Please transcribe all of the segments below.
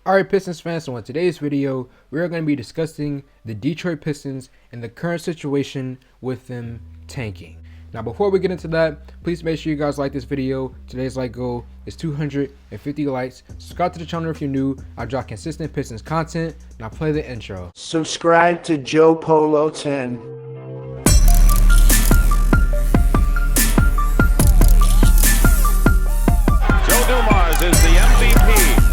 Alright Pistons fans, so in today's video, we are going to be discussing the Detroit Pistons and the current situation with them tanking. Now before we get into that, please make sure you guys like this video. Today's like goal is 250 likes. Subscribe to the channel if you're new. I drop consistent Pistons content. Now play the intro. Subscribe to Joe Polo 10. Joe Dumars is the MVP.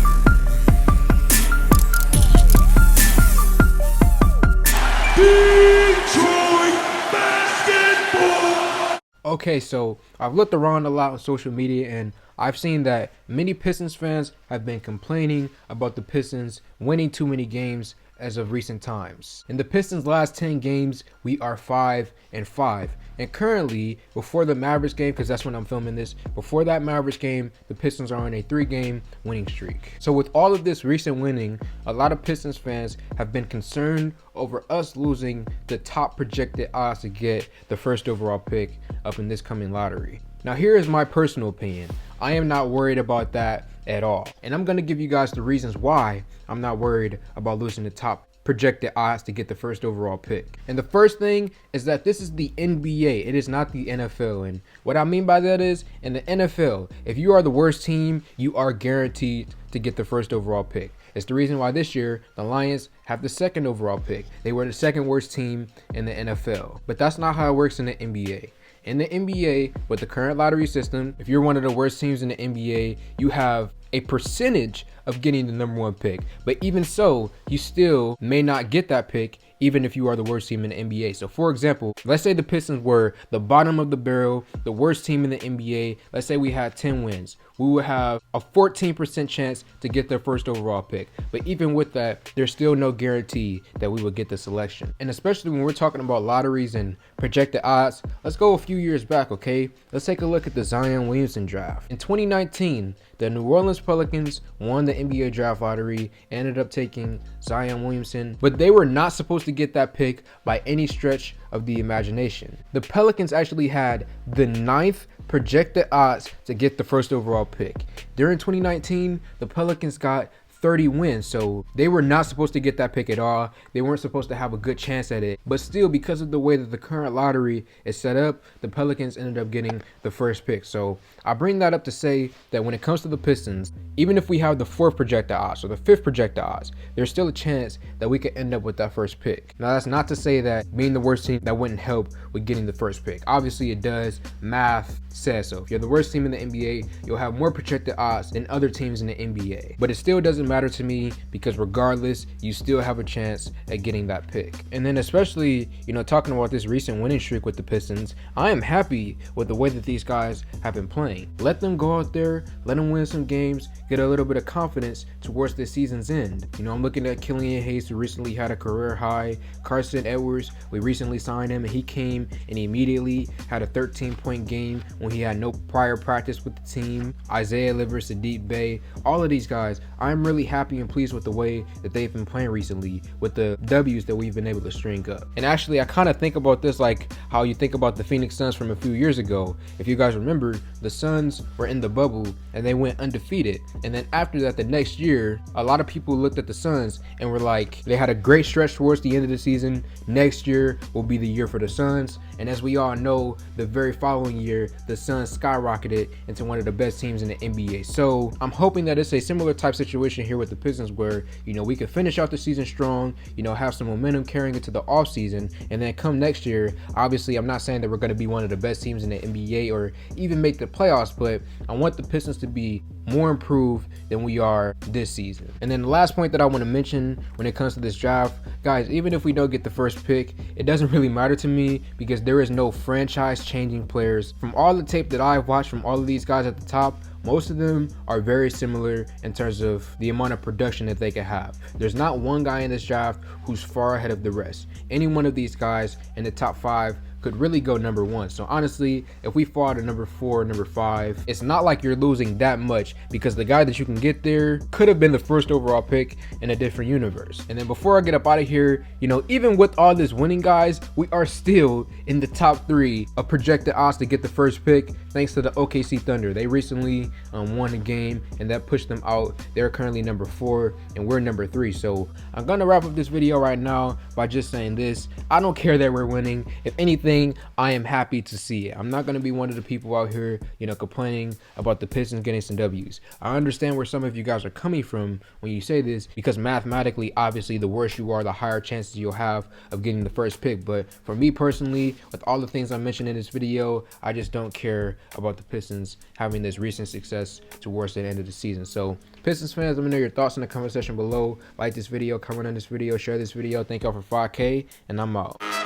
Detroit basketball. Okay, so I've looked around a lot on social media and I've seen that many Pistons fans have been complaining about the Pistons winning too many games as of recent times. In the Pistons' last 10 games, we are 5-5. And currently, before the Mavericks game, because that's when I'm filming this, before that Mavericks game, the Pistons are on a 3-game winning streak. So with all of this recent winning, a lot of Pistons fans have been concerned over us losing the top projected odds to get the first overall pick up in this coming lottery. Now here is my personal opinion. I am not worried about that at all. And I'm going to give you guys the reasons why I'm not worried about losing the top projected odds to get the first overall pick. And the first thing is that this is the NBA. It is not the NFL. And what I mean by that is, in the NFL, if you are the worst team, you are guaranteed to get the first overall pick. It's the reason why this year the Lions have the second overall pick. They were the second worst team in the NFL. But that's not how it works in the NBA. In the NBA, with the current lottery system, if you're one of the worst teams in the NBA, you have a percentage of getting the #1 pick. But even so, you still may not get that pick even if you are the worst team in the NBA. So for example, let's say the Pistons were the bottom of the barrel, the worst team in the NBA. Let's say we had 10 wins. We would have a 14% chance to get their first overall pick. But even with that, there's still no guarantee that we would get the selection. And especially when we're talking about lotteries and projected odds, let's go a few years back, okay? Let's take a look at the Zion Williamson draft. In 2019, the New Orleans Pelicans won the NBA draft lottery, ended up taking Zion Williamson, but they were not supposed to get that pick by any stretch of the imagination. The Pelicans actually had the 9th projected odds to get the first overall pick. During 2019, the Pelicans got 30 wins, so they were not supposed to get that pick at all. They weren't supposed to have a good chance at it. But still, because of the way that the current lottery is set up, the Pelicans ended up getting the first pick. So I bring that up to say that when it comes to the Pistons, even if we have the 4th projected odds or the 5th projected odds, there's still a chance that we could end up with that first pick. Now that's not to say that being the worst team, that wouldn't help with getting the first pick. Obviously it does. Math says so. If you're the worst team in the NBA, you'll have more projected odds than other teams in the NBA. But it still doesn't matter to me, because regardless, you still have a chance at getting that pick. And then especially, talking about this recent winning streak with the Pistons, I am happy with the way that these guys have been playing. Let them go out there, let them win some games, get a little bit of confidence towards this season's end. I'm looking at Killian Hayes, who recently had a career high. Carson Edwards, we recently signed him and he came and immediately had a 13-point game when he had no prior practice with the team. Isaiah Livers, Sadiq Bey, all of these guys, I'm really happy and pleased with the way that they've been playing recently, with the W's that we've been able to string up. And actually, I kind of think about this like how you think about the Phoenix Suns from a few years ago. If you guys remember, the Suns were in the bubble and they went undefeated. And then after that, the next year, a lot of people looked at the Suns and were like, they had a great stretch towards the end of the season. Next year will be the year for the Suns. And as we all know, the very following year, the Suns skyrocketed into one of the best teams in the NBA. So I'm hoping that it's a similar type situation here with the Pistons where, we could finish out the season strong, have some momentum carrying into the offseason, and then come next year, obviously I'm not saying that we're going to be one of the best teams in the NBA or even make the playoffs, but I want the Pistons to be more improved than we are this season. And then the last point that I want to mention when it comes to this draft, guys, even if we don't get the first pick, it doesn't really matter to me because there is no franchise changing players. From all the tape that I've watched from all of these guys at the top, most of them are very similar in terms of the amount of production that they can have. There's not one guy in this draft who's far ahead of the rest. Any one of these guys in the top 5 could really go number 1. So honestly, if we fall to number 4, number 5, it's not like you're losing that much, because the guy that you can get there could have been the first overall pick in a different universe. And then before I get up out of here, you know, even with all this winning, guys, we are still in the top 3 of projected odds to get the first pick, thanks to the OKC Thunder. They recently won a game, and that pushed them out. They're currently number 4 and we're number 3. So I'm gonna wrap up this video right now by just saying this: I don't care that we're winning. If anything, I am happy to see it. I'm not gonna be one of the people out here, you know, complaining about the Pistons getting some W's. I understand where some of you guys are coming from when you say this, because mathematically, obviously, the worse you are, the higher chances you'll have of getting the first pick. But for me personally, with all the things I mentioned in this video, I just don't care about the Pistons having this recent success towards the end of the season. So Pistons fans, let me know your thoughts in the comment section below. Like this video, comment on this video, share this video. Thank y'all for 5K, and I'm out.